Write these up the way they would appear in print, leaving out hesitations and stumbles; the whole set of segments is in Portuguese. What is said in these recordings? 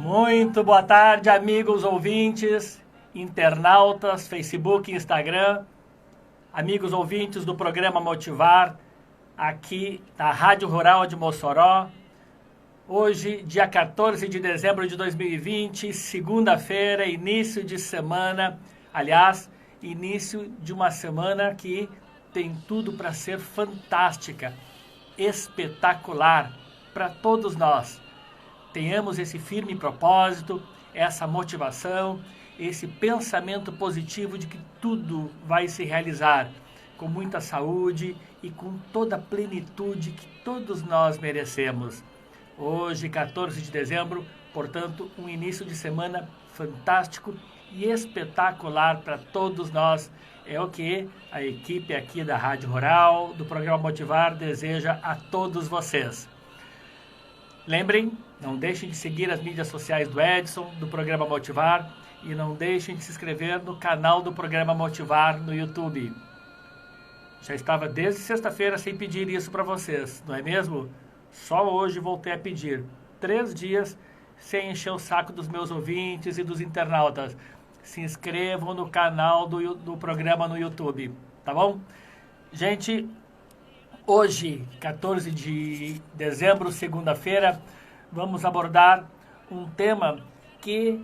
Muito boa tarde, amigos ouvintes, internautas, Facebook, Instagram, amigos ouvintes do programa Motivar, aqui na Rádio Rural de Mossoró. Hoje, dia 14 de dezembro de 2020, segunda-feira, início de semana, início de uma semana que tem tudo para ser fantástica, espetacular para todos nós. Tenhamos esse firme propósito, essa motivação, esse pensamento positivo de que tudo vai se realizar com muita saúde e com toda a plenitude que todos nós merecemos. Hoje, 14 de dezembro, portanto, um início de semana fantástico e espetacular para todos nós. É o que a equipe aqui da Rádio Rural, do programa Motivar, deseja a todos vocês. Lembrem, não deixem de seguir as mídias sociais do Edson, do programa Motivar, e não deixem de se inscrever no canal do programa Motivar no YouTube. Já estava desde sexta-feira sem pedir isso para vocês, não é mesmo? Só hoje voltei a pedir. 3 dias sem encher o saco dos meus ouvintes e dos internautas. Se inscrevam no canal do programa no YouTube, tá bom? Gente, hoje, 14 de dezembro, segunda-feira, vamos abordar um tema que,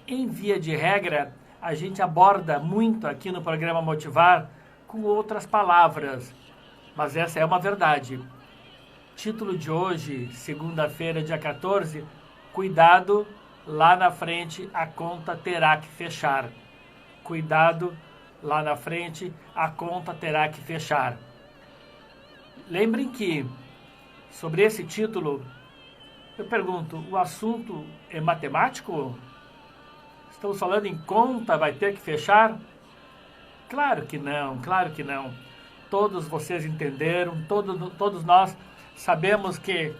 em via de regra, a gente aborda muito aqui no programa Motivar com outras palavras, mas essa é uma verdade. Título de hoje, segunda-feira, dia 14, cuidado, lá na frente a conta terá que fechar. Cuidado, lá na frente a conta terá que fechar. Lembrem que, sobre esse título, eu pergunto, o assunto é matemático? Estamos falando em conta, vai ter que fechar? Claro que não, claro que não. Todos vocês entenderam, todos nós sabemos que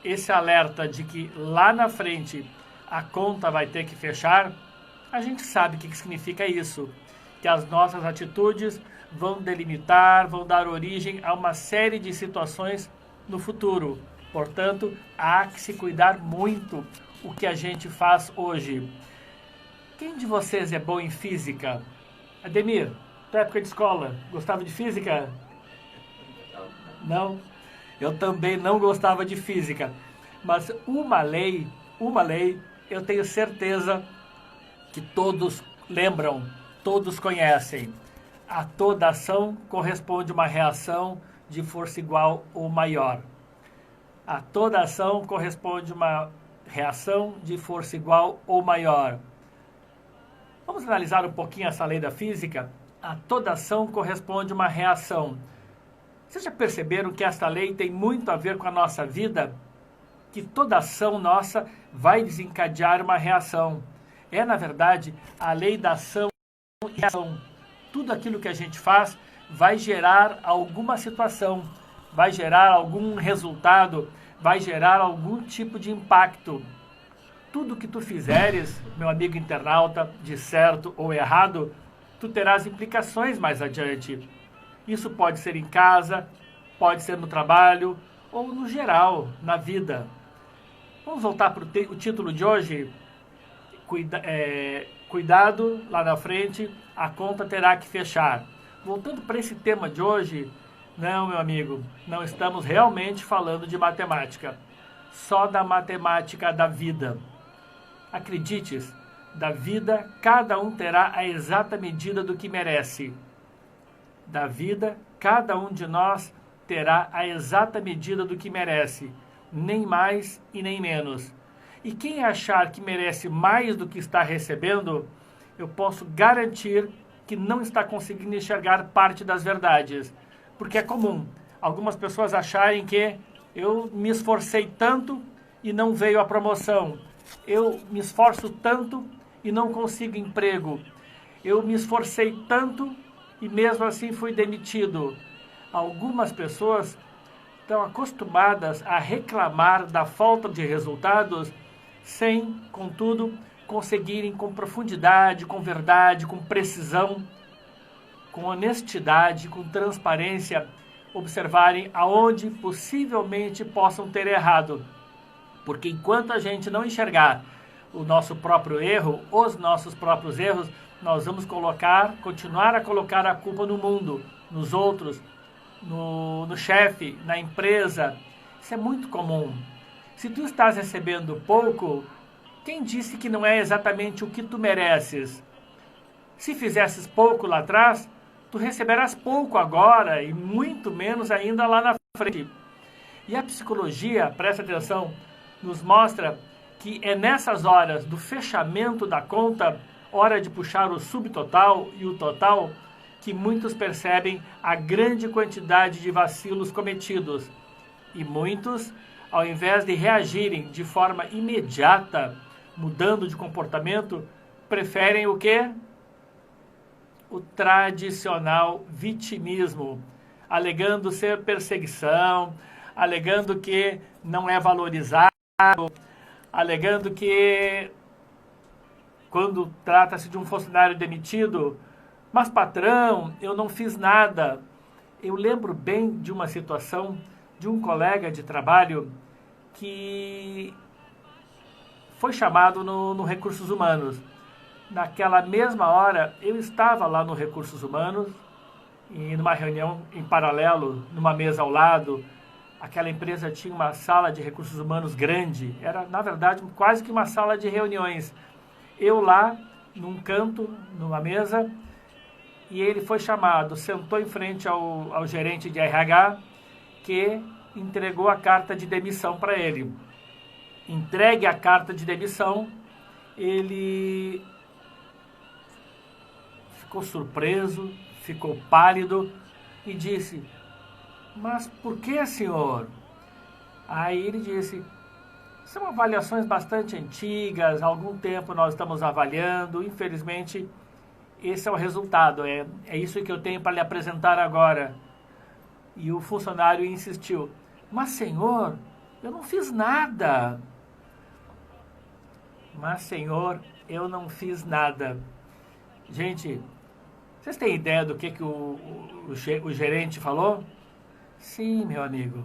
esse alerta de que lá na frente a conta vai ter que fechar, a gente sabe o que significa isso. Que as nossas atitudes vão delimitar, vão dar origem a uma série de situações no futuro. Portanto, há que se cuidar muito o que a gente faz hoje. Quem de vocês é bom em física? Ademir, na época de escola, gostava de física? Não? Eu também não gostava de física. Mas uma lei, eu tenho certeza que todos lembram, todos conhecem. A toda ação corresponde uma reação de força igual ou maior. A toda ação corresponde uma reação de força igual ou maior. Vamos analisar um pouquinho essa lei da física? A toda ação corresponde uma reação. Vocês já perceberam que esta lei tem muito a ver com a nossa vida? Que toda ação nossa vai desencadear uma reação. É, na verdade, a lei da ação e reação. Tudo aquilo que a gente faz vai gerar alguma situação, vai gerar algum resultado, vai gerar algum tipo de impacto. Tudo que tu fizeres, meu amigo internauta, de certo ou errado, tu terás implicações mais adiante. Isso pode ser em casa, pode ser no trabalho ou no geral, na vida. Vamos voltar para o título de hoje? Cuidado, lá na frente, a conta terá que fechar. Voltando para esse tema de hoje, não, meu amigo, não estamos realmente falando de matemática. Só da matemática da vida. Acredite, da vida, cada um terá a exata medida do que merece. Da vida, cada um de nós terá a exata medida do que merece, nem mais e nem menos. E quem achar que merece mais do que está recebendo, eu posso garantir que não está conseguindo enxergar parte das verdades. Porque é comum algumas pessoas acharem que eu me esforcei tanto e não veio a promoção. Eu me esforço tanto e não consigo emprego. Eu me esforcei tanto e mesmo assim fui demitido. Algumas pessoas estão acostumadas a reclamar da falta de resultados sem, contudo, conseguirem com profundidade, com verdade, com precisão, com honestidade, com transparência, observarem aonde possivelmente possam ter errado. Porque enquanto a gente não enxergar o nosso próprio erro, os nossos próprios erros, nós vamos continuar a colocar a culpa no mundo, nos outros, no chefe, na empresa. Isso é muito comum. Se tu estás recebendo pouco, quem disse que não é exatamente o que tu mereces? Se fizesses pouco lá atrás, tu receberás pouco agora e muito menos ainda lá na frente. E a psicologia, presta atenção, nos mostra que é nessas horas do fechamento da conta, hora de puxar o subtotal e o total, que muitos percebem a grande quantidade de vacilos cometidos. E muitos, ao invés de reagirem de forma imediata, mudando de comportamento, preferem o quê? O tradicional vitimismo, alegando ser perseguição, alegando que não é valorizado, alegando que quando trata-se de um funcionário demitido, mas patrão, eu não fiz nada. Eu lembro bem de uma situação de um colega de trabalho que foi chamado no Recursos Humanos. Naquela mesma hora, eu estava lá no Recursos Humanos e numa reunião em paralelo, numa mesa ao lado. Aquela empresa tinha uma sala de recursos humanos grande, era, na verdade, quase que uma sala de reuniões. Eu lá, num canto, numa mesa, e ele foi chamado, sentou em frente ao gerente de RH, que entregou a carta de demissão para ele. Entregue a carta de demissão, ele ficou surpreso, ficou pálido e disse: mas por que, senhor? Aí ele disse: são avaliações bastante antigas, há algum tempo nós estamos avaliando, infelizmente esse é o resultado, é isso que eu tenho para lhe apresentar agora. E o funcionário insistiu: mas senhor, eu não fiz nada. Mas senhor, eu não fiz nada. Gente, vocês têm ideia do que o gerente falou? Sim, meu amigo.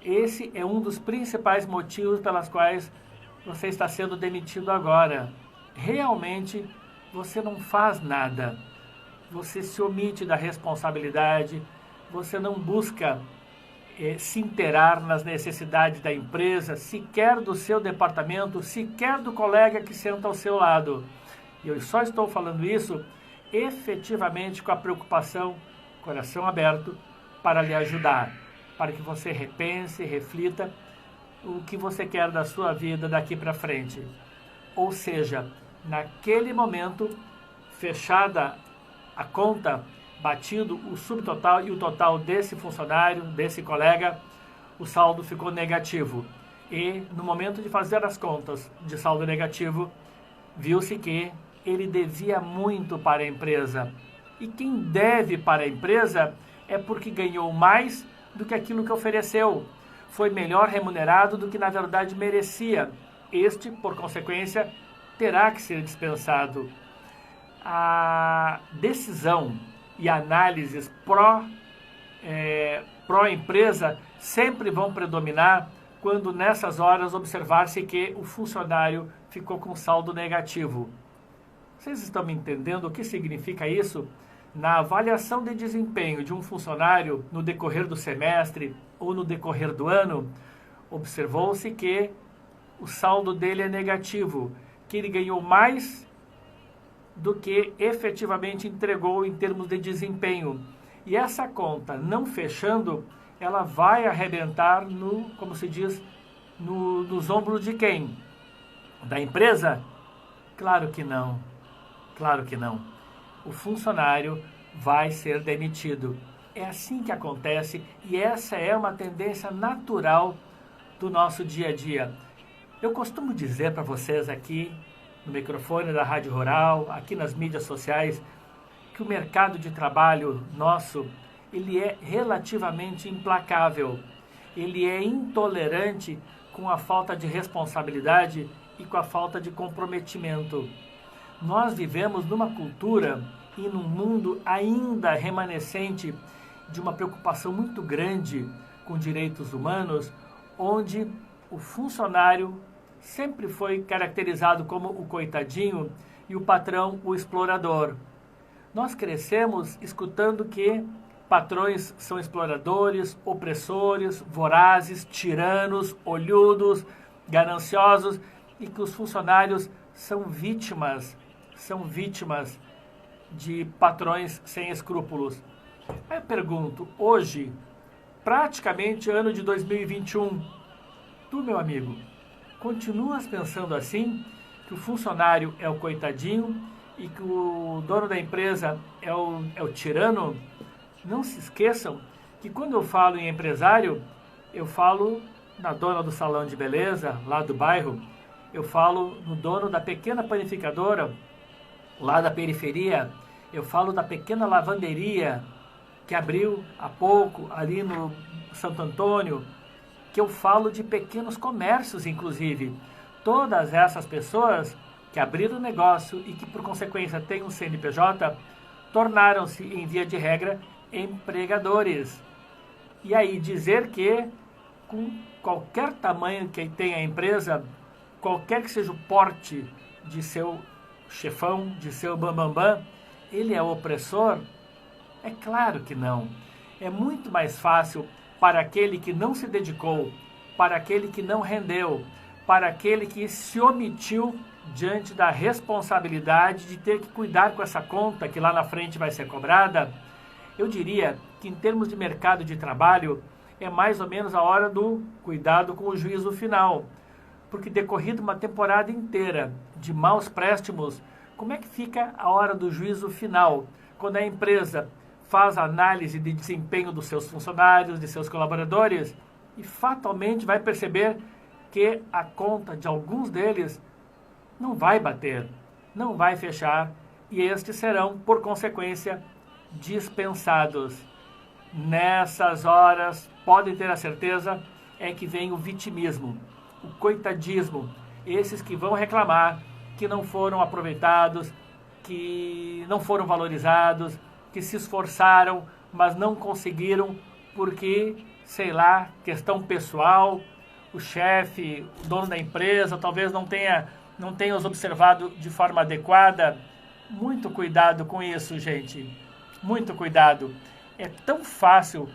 Esse é um dos principais motivos pelas quais você está sendo demitido agora. Realmente, você não faz nada. Você se omite da responsabilidade, você não busca se inteirar nas necessidades da empresa, sequer do seu departamento, sequer do colega que senta ao seu lado. E eu só estou falando isso efetivamente com a preocupação, coração aberto, para lhe ajudar, para que você repense, reflita o que você quer da sua vida daqui para frente. Ou seja, naquele momento, fechada a conta, batido o subtotal e o total desse funcionário, desse colega, o saldo ficou negativo. E no momento de fazer as contas de saldo negativo, viu-se que ele devia muito para a empresa. E quem deve para a empresa é porque ganhou mais do que aquilo que ofereceu. Foi melhor remunerado do que na verdade merecia. Este, por consequência, terá que ser dispensado. A decisão e análises pró-empresa sempre vão predominar quando nessas horas observar-se que o funcionário ficou com saldo negativo. Vocês estão me entendendo o que significa isso? Na avaliação de desempenho de um funcionário no decorrer do semestre ou no decorrer do ano, observou-se que o saldo dele é negativo, que ele ganhou mais do que efetivamente entregou em termos de desempenho. E essa conta não fechando, ela vai arrebentar como se diz, nos ombros de quem? Da empresa? Claro que não. Claro que não. O funcionário vai ser demitido. É assim que acontece e essa é uma tendência natural do nosso dia a dia. Eu costumo dizer para vocês aqui, no microfone da Rádio Rural, aqui nas mídias sociais, que o mercado de trabalho nosso, ele é relativamente implacável. Ele é intolerante com a falta de responsabilidade e com a falta de comprometimento. Nós vivemos numa cultura e num mundo ainda remanescente de uma preocupação muito grande com direitos humanos, onde o funcionário sempre foi caracterizado como o coitadinho e o patrão o explorador. Nós crescemos escutando que patrões são exploradores, opressores, vorazes, tiranos, olhudos, gananciosos e que os funcionários são vítimas de patrões sem escrúpulos. Aí eu pergunto, hoje, praticamente ano de 2021, tu, meu amigo, continuas pensando assim, que o funcionário é o coitadinho e que o dono da empresa é o tirano? Não se esqueçam que quando eu falo em empresário, eu falo na dona do salão de beleza, lá do bairro, eu falo no dono da pequena panificadora, lá da periferia, eu falo da pequena lavanderia que abriu há pouco ali no Santo Antônio, que eu falo de pequenos comércios, inclusive. Todas essas pessoas que abriram negócio e que, por consequência, têm um CNPJ, tornaram-se, em via de regra, empregadores. E aí, dizer que, com qualquer tamanho que tenha a empresa, qualquer que seja o porte de seu chefão, de seu bambambam, ele é opressor? É claro que não. É muito mais fácil para aquele que não se dedicou, para aquele que não rendeu, para aquele que se omitiu diante da responsabilidade de ter que cuidar com essa conta que lá na frente vai ser cobrada. Eu diria que em termos de mercado de trabalho é mais ou menos a hora do cuidado com o juízo final. Porque decorrido uma temporada inteira de maus préstimos, como é que fica a hora do juízo final? Quando a empresa faz a análise de desempenho dos seus funcionários, de seus colaboradores, e fatalmente vai perceber que a conta de alguns deles não vai bater, não vai fechar, e estes serão, por consequência, dispensados. Nessas horas, podem ter a certeza, é que vem o vitimismo, o coitadismo, esses que vão reclamar que não foram aproveitados, que não foram valorizados, que se esforçaram, mas não conseguiram porque, sei lá, questão pessoal, o chefe, o dono da empresa, talvez não tenha os observado de forma adequada. Muito cuidado com isso, gente. Muito cuidado. É tão fácil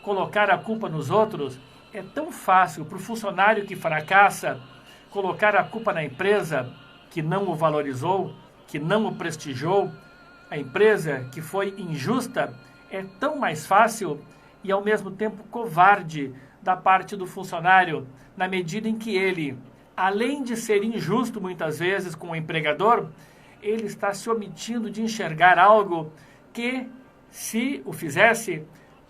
colocar a culpa nos outros, é tão fácil para o funcionário que fracassa colocar a culpa na empresa que não o valorizou, que não o prestigiou, a empresa que foi injusta. É tão mais fácil e ao mesmo tempo covarde da parte do funcionário, na medida em que ele, além de ser injusto muitas vezes com o empregador, ele está se omitindo de enxergar algo que, se o fizesse,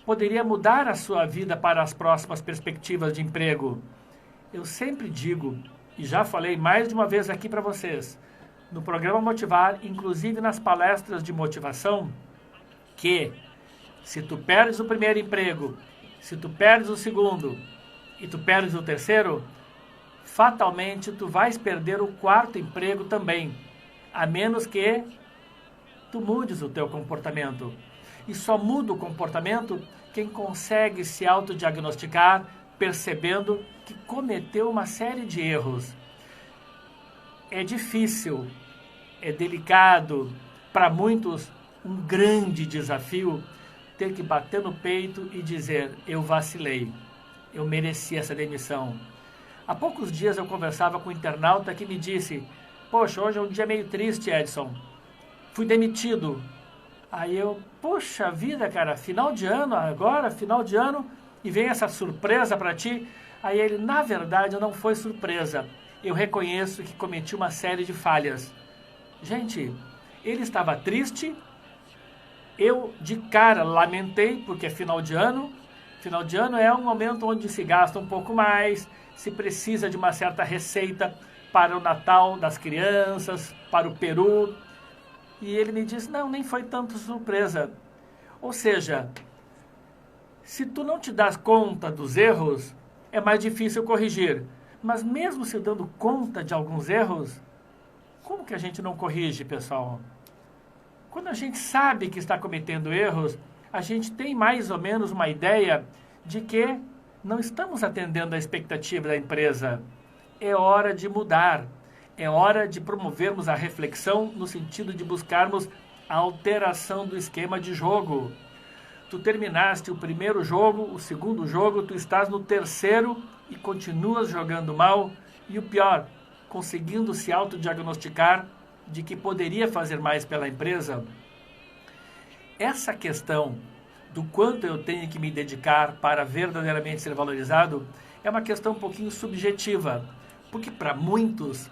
poderia mudar a sua vida para as próximas perspectivas de emprego. Eu sempre digo, e já falei mais de uma vez aqui para vocês, no programa Motivar, inclusive nas palestras de motivação, que se tu perdes o primeiro emprego, se tu perdes o segundo e tu perdes o terceiro, fatalmente tu vais perder o quarto emprego também, a menos que tu mudes o teu comportamento. E só muda o comportamento quem consegue se autodiagnosticar, percebendo que cometeu uma série de erros. É difícil, é delicado, para muitos um grande desafio ter que bater no peito e dizer: eu vacilei, eu mereci essa demissão. Há poucos dias eu conversava com um internauta que me disse: poxa, hoje é um dia meio triste, Edson, fui demitido. Aí eu, poxa vida, cara, final de ano agora, final de ano, e vem essa surpresa para ti. Aí ele, na verdade, não foi surpresa. Eu reconheço que cometi uma série de falhas. Gente, ele estava triste, eu de cara lamentei, porque é final de ano. Final de ano é um momento onde se gasta um pouco mais, se precisa de uma certa receita para o Natal das crianças, para o peru. E ele me disse, não, nem foi tanto surpresa. Ou seja, se tu não te das conta dos erros, é mais difícil corrigir. Mas mesmo se dando conta de alguns erros, como que a gente não corrige, pessoal? Quando a gente sabe que está cometendo erros, a gente tem mais ou menos uma ideia de que não estamos atendendo à expectativa da empresa. É hora de mudar. É hora de promovermos a reflexão no sentido de buscarmos a alteração do esquema de jogo. Tu terminaste o primeiro jogo, o segundo jogo, tu estás no terceiro e continuas jogando mal. E o pior, conseguindo se autodiagnosticar de que poderia fazer mais pela empresa. Essa questão do quanto eu tenho que me dedicar para verdadeiramente ser valorizado é uma questão um pouquinho subjetiva, porque para muitos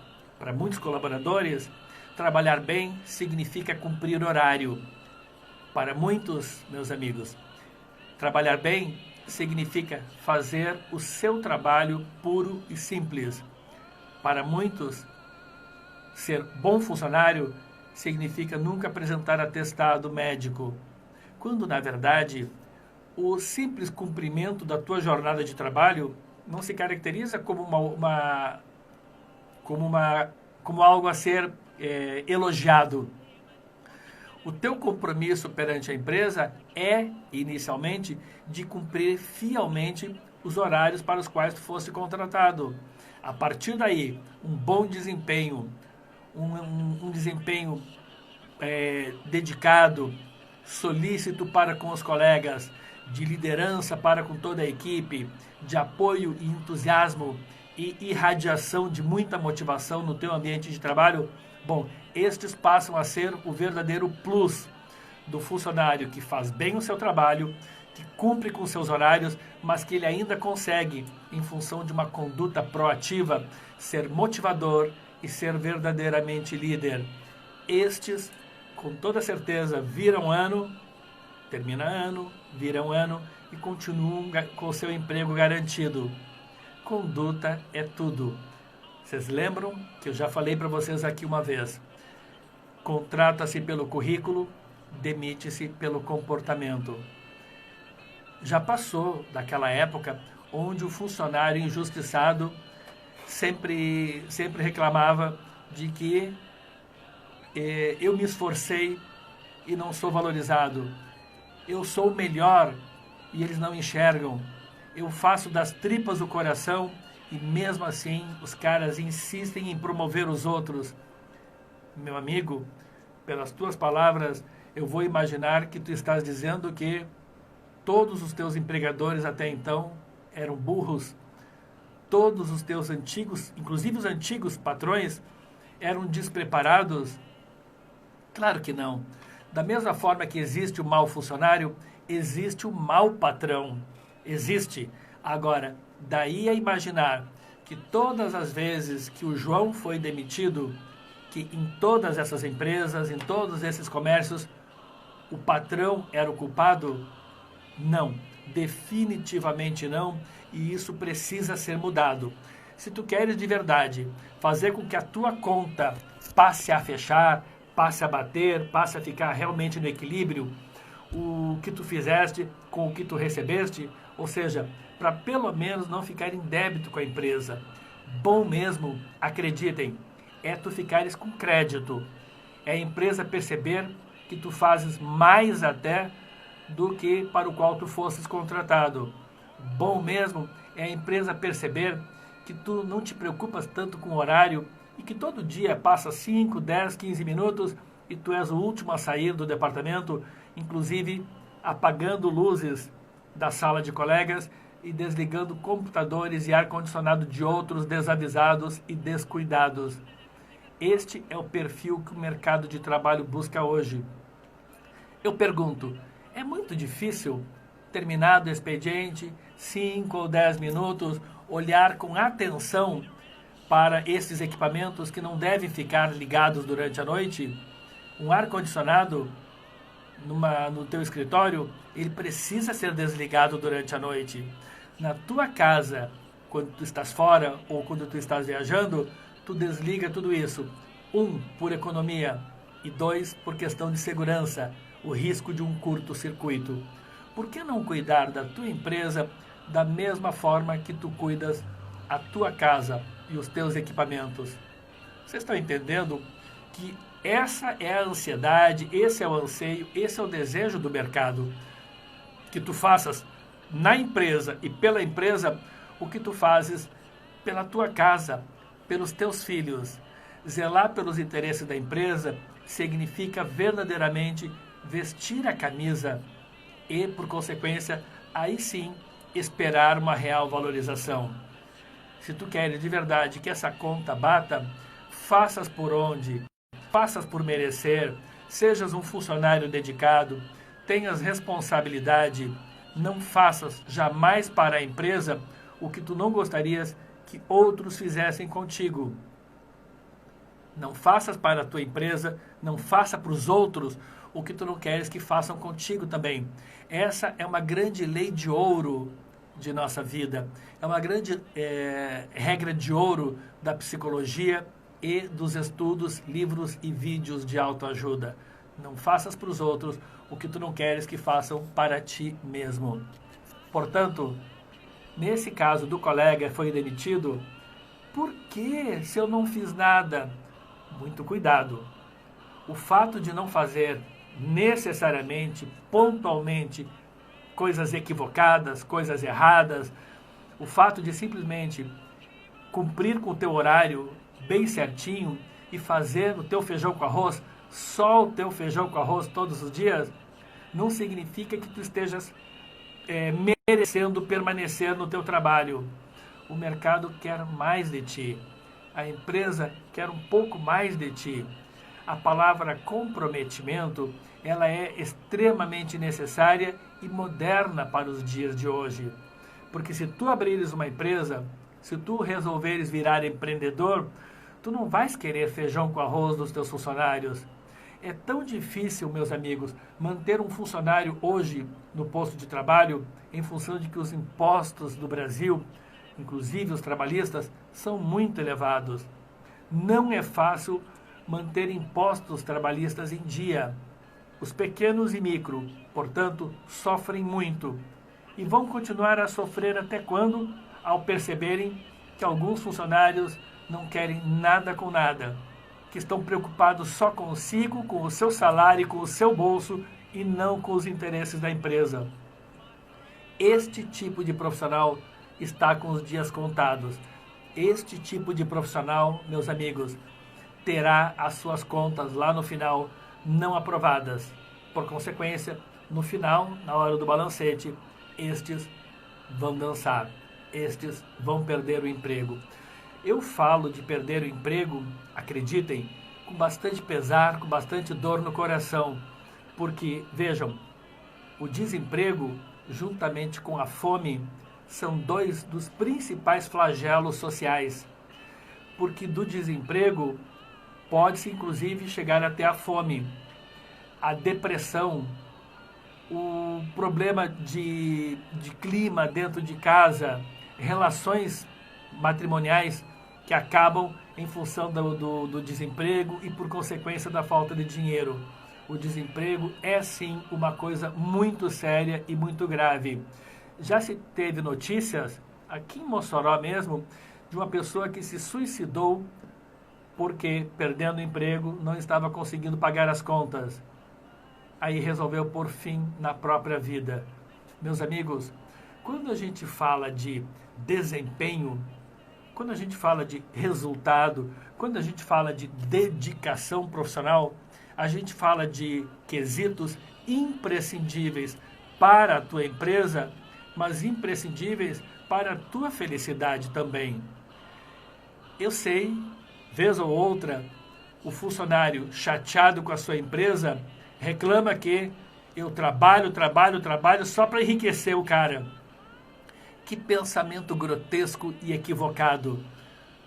colaboradores, trabalhar bem significa cumprir horário. Para muitos, meus amigos, trabalhar bem significa fazer o seu trabalho puro e simples. Para muitos, ser bom funcionário significa nunca apresentar atestado médico, quando, na verdade, o simples cumprimento da tua jornada de trabalho não se caracteriza como algo a ser elogiado. O teu compromisso perante a empresa é, inicialmente, de cumprir fielmente os horários para os quais tu foste contratado. A partir daí, um bom desempenho, um desempenho dedicado, solícito para com os colegas, de liderança para com toda a equipe, de apoio e entusiasmo e irradiação de muita motivação no teu ambiente de trabalho, bom, estes passam a ser o verdadeiro plus do funcionário que faz bem o seu trabalho, que cumpre com seus horários, mas que ele ainda consegue, em função de uma conduta proativa, ser motivador e ser verdadeiramente líder. Estes, com toda certeza, viram ano, termina ano, viram ano e continuam com o seu emprego garantido. Conduta é tudo. Vocês lembram que eu já falei para vocês aqui uma vez? Contrata-se pelo currículo, demite-se pelo comportamento. Já passou daquela época onde o funcionário injustiçado sempre reclamava de que eu me esforcei e não sou valorizado. Eu sou o melhor e eles não enxergam. Eu faço das tripas do coração e mesmo assim os caras insistem em promover os outros. Meu amigo, pelas tuas palavras, eu vou imaginar que tu estás dizendo que todos os teus empregadores até então eram burros. Todos os teus antigos, inclusive os antigos patrões, eram despreparados. Claro que não. Da mesma forma que existe o mau funcionário, existe o mau patrão. Existe. Agora, daí a imaginar que todas as vezes que o João foi demitido, que em todas essas empresas, em todos esses comércios, o patrão era o culpado? Não. Definitivamente não. E isso precisa ser mudado. Se tu queres de verdade fazer com que a tua conta passe a fechar, passe a bater, passe a ficar realmente no equilíbrio, o que tu fizeste com o que tu recebeste, ou seja, para pelo menos não ficar em débito com a empresa. Bom mesmo, acreditem, é tu ficares com crédito. É a empresa perceber que tu fazes mais até do que para o qual tu fosses contratado. Bom mesmo é a empresa perceber que tu não te preocupas tanto com o horário e que todo dia passa 5, 10, 15 minutos e tu és o último a sair do departamento, inclusive apagando luzes da sala de colegas e desligando computadores e ar-condicionado de outros desavisados e descuidados. Este é o perfil que o mercado de trabalho busca hoje. Eu pergunto, é muito difícil, terminado o expediente, 5 ou 10 minutos, olhar com atenção para esses equipamentos que não devem ficar ligados durante a noite? Um ar-condicionado no teu escritório, ele precisa ser desligado durante a noite. Na tua casa, quando tu estás fora ou quando tu estás viajando, tu desliga tudo isso. 1, por economia, e 2, por questão de segurança, o risco de um curto-circuito. Por que não cuidar da tua empresa da mesma forma que tu cuidas a tua casa e os teus equipamentos? Vocês estão entendendo que essa é a ansiedade, esse é o anseio, esse é o desejo do mercado. Que tu faças na empresa e pela empresa o que tu fazes pela tua casa, pelos teus filhos. Zelar pelos interesses da empresa significa verdadeiramente vestir a camisa e, por consequência, aí sim esperar uma real valorização. Se tu queres de verdade que essa conta bata, faças por onde, faças por merecer, sejas um funcionário dedicado, tenhas responsabilidade, não faças jamais para a empresa o que tu não gostarias que outros fizessem contigo. Não faças para a tua empresa, não faça para os outros o que tu não queres que façam contigo também. Essa é uma grande lei de ouro de nossa vida. É uma grande regra de ouro da psicologia e dos estudos, livros e vídeos de autoajuda. Não faças para os outros o que tu não queres que façam para ti mesmo. Portanto, nesse caso do colega foi demitido, por que se eu não fiz nada? Muito cuidado. O fato de não fazer necessariamente, pontualmente, coisas equivocadas, coisas erradas, o fato de simplesmente cumprir com o teu horário bem certinho e fazer o teu feijão com arroz, só o teu feijão com arroz todos os dias, não significa que tu estejas merecendo permanecer no teu trabalho. O mercado quer mais de ti. A empresa quer um pouco mais de ti. A palavra comprometimento, ela é extremamente necessária e moderna para os dias de hoje. Porque se tu abrires uma empresa, se tu resolveres virar empreendedor, tu não vais querer feijão com arroz dos teus funcionários. É tão difícil, meus amigos, manter um funcionário hoje no posto de trabalho em função de que os impostos do Brasil, inclusive os trabalhistas, são muito elevados. Não é fácil manter impostos trabalhistas em dia. Os pequenos e micro, portanto, sofrem muito. E vão continuar a sofrer até quando? Ao perceberem que alguns funcionários não querem nada com nada, que estão preocupados só consigo, com o seu salário e com o seu bolso e não com os interesses da empresa. Este tipo de profissional está com os dias contados. Este tipo de profissional, meus amigos, terá as suas contas lá no final não aprovadas. Por consequência, no final, na hora do balancete, estes vão dançar, estes vão perder o emprego. Eu falo de perder o emprego, acreditem, com bastante pesar, com bastante dor no coração, porque, vejam, o desemprego, juntamente com a fome, são dois dos principais flagelos sociais, porque do desemprego pode-se, inclusive, chegar até a fome, a depressão, o problema de clima dentro de casa, relações matrimoniais que acabam em função do desemprego e, por consequência, da falta de dinheiro. O desemprego é, sim, uma coisa muito séria e muito grave. Já se teve notícias, aqui em Mossoró mesmo, de uma pessoa que se suicidou porque, perdendo o emprego, não estava conseguindo pagar as contas. Aí resolveu pôr fim na própria vida. Meus amigos, quando a gente fala de desempenho, quando a gente fala de resultado, quando a gente fala de dedicação profissional, a gente fala de quesitos imprescindíveis para a tua empresa, mas imprescindíveis para a tua felicidade também. Eu sei, vez ou outra, o funcionário chateado com a sua empresa reclama que eu trabalho só para enriquecer o cara. Que pensamento grotesco e equivocado.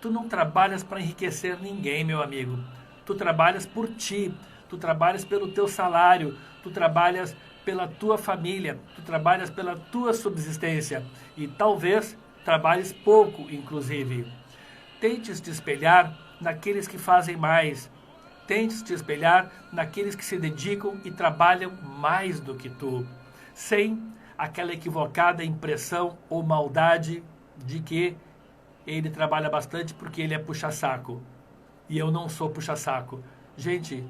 Tu não trabalhas para enriquecer ninguém, meu amigo. Tu trabalhas por ti, tu trabalhas pelo teu salário, tu trabalhas pela tua família, tu trabalhas pela tua subsistência e talvez trabalhes pouco, inclusive. Tentes te espelhar naqueles que fazem mais. Tentes te espelhar naqueles que se dedicam e trabalham mais do que tu, sem aquela equivocada impressão ou maldade de que ele trabalha bastante porque ele é puxa-saco. E eu não sou puxa-saco. Gente,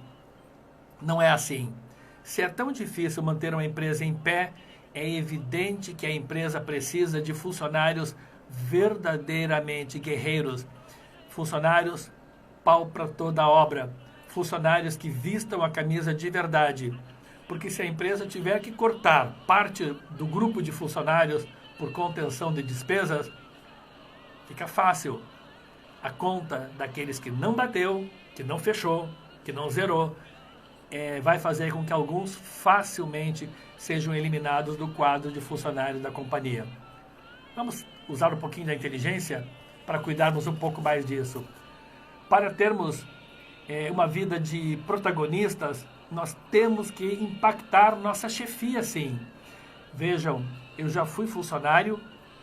não é assim. Se é tão difícil manter uma empresa em pé, É evidente que a empresa precisa de funcionários verdadeiramente guerreiros, funcionários pau para toda a obra, funcionários que vistam a camisa de verdade. Porque se a empresa tiver que cortar parte do grupo de funcionários por contenção de despesas, fica fácil. A conta daqueles que não bateu, que não fechou, que não zerou, vai fazer com que alguns facilmente sejam eliminados do quadro de funcionários da companhia. Vamos usar um pouquinho da inteligência para cuidarmos um pouco mais disso. Para termos uma vida de protagonistas, nós temos que impactar nossa chefia, sim. Vejam, eu já fui funcionário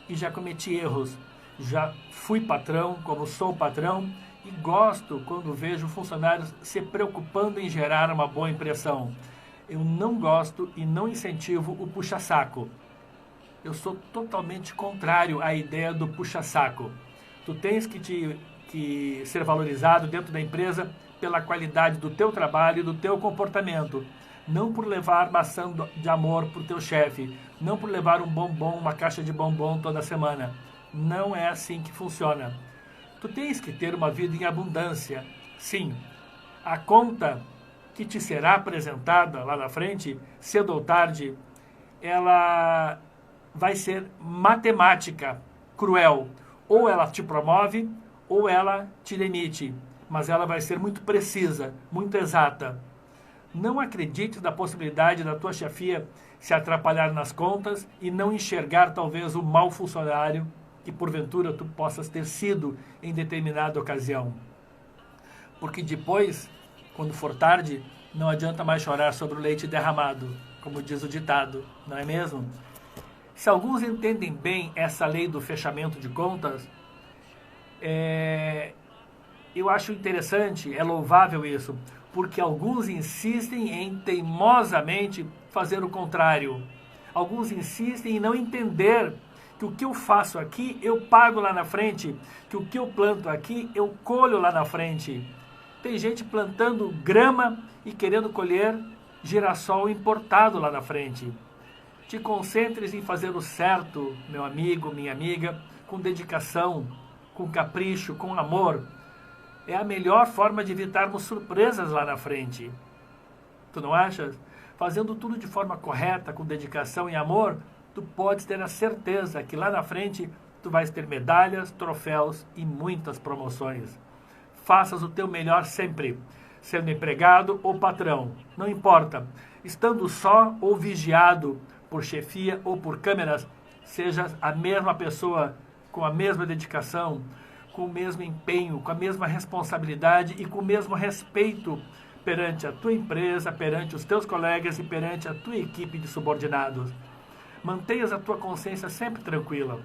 e já cometi erros. Já fui patrão, como sou patrão, e gosto quando vejo funcionários se preocupando em gerar uma boa impressão. Eu não gosto e não incentivo o puxa-saco. Eu sou totalmente contrário à ideia do puxa-saco. Tu tens que ser valorizado dentro da empresa pela qualidade do teu trabalho e do teu comportamento. Não por levar maçã de amor para o teu chefe. Não por levar um bombom, uma caixa de bombom toda semana. Não é assim que funciona. Tu tens que ter uma vida em abundância. Sim, a conta que te será apresentada lá na frente, cedo ou tarde, ela vai ser matemática, cruel. Ou ela te promove, ou ela te demite. Mas ela vai ser muito precisa, muito exata. Não acredites na possibilidade da tua chefia se atrapalhar nas contas e não enxergar talvez o mau funcionário que porventura tu possas ter sido em determinada ocasião. Porque depois, quando for tarde, não adianta mais chorar sobre o leite derramado, como diz o ditado, não é mesmo? Se alguns entendem bem essa lei do fechamento de contas, eu acho interessante, é louvável isso, porque alguns insistem em teimosamente fazer o contrário. Alguns insistem em não entender que o que eu faço aqui, eu pago lá na frente, que o que eu planto aqui, eu colho lá na frente. Tem gente plantando grama e querendo colher girassol importado lá na frente. Te concentres em fazer o certo, meu amigo, minha amiga, com dedicação, com capricho, com amor. É a melhor forma de evitarmos surpresas lá na frente. Tu não achas? Fazendo tudo de forma correta, com dedicação e amor, tu podes ter a certeza que lá na frente tu vais ter medalhas, troféus e muitas promoções. Faças o teu melhor sempre, sendo empregado ou patrão, não importa. Estando só ou vigiado por chefia ou por câmeras, sejas a mesma pessoa, com a mesma dedicação, com o mesmo empenho, com a mesma responsabilidade e com o mesmo respeito perante a tua empresa, perante os teus colegas e perante a tua equipe de subordinados. Mantenhas a tua consciência sempre tranquila.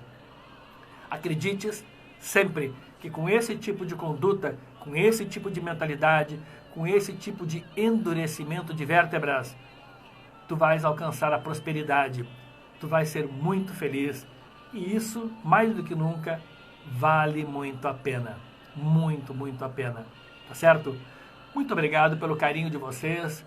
Acredites sempre que com esse tipo de conduta, com esse tipo de mentalidade, com esse tipo de endurecimento de vértebras, tu vais alcançar a prosperidade, tu vais ser muito feliz e isso, mais do que nunca, vale muito a pena. Muito, muito a pena. Tá certo? Muito obrigado pelo carinho de vocês.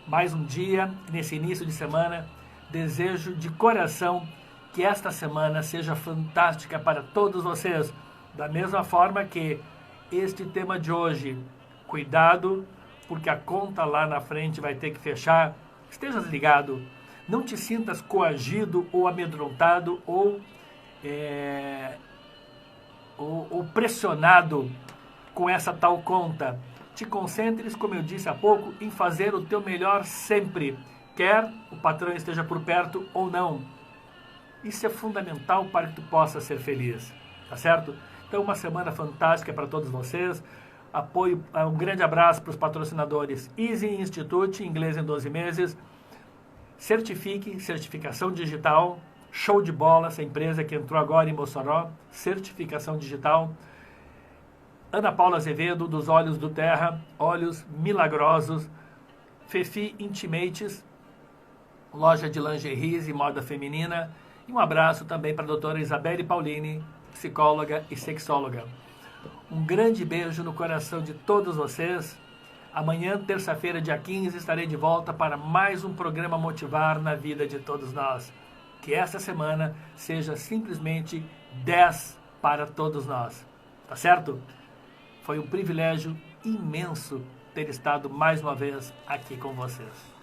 Mais um dia, nesse início de semana. Desejo de coração que esta semana seja fantástica para todos vocês. Da mesma forma que este tema de hoje, cuidado, porque a conta lá na frente vai ter que fechar. Estejas ligado, não te sintas coagido ou amedrontado ou pressionado com essa tal conta. Te concentres, como eu disse há pouco, em fazer o teu melhor sempre, quer o patrão esteja por perto ou não. Isso é fundamental para que tu possa ser feliz, tá certo? Então, uma semana fantástica para todos vocês. Apoio, um grande abraço para os patrocinadores Easy Institute, inglês em 12 meses. Certifique, certificação digital. Show de bola, essa empresa que entrou agora em Mossoró. Certificação digital. Ana Paula Azevedo, dos Olhos do Terra, Olhos Milagrosos. Fefi Intimates, loja de lingeries e moda feminina. E um abraço também para a doutora Isabelle Paulini, psicóloga e sexóloga. Um grande beijo no coração de todos vocês. Amanhã, terça-feira, dia 15, estarei de volta para mais um programa Motivar na vida de todos nós. Que essa semana seja simplesmente 10 para todos nós. Tá certo? Foi um privilégio imenso ter estado mais uma vez aqui com vocês.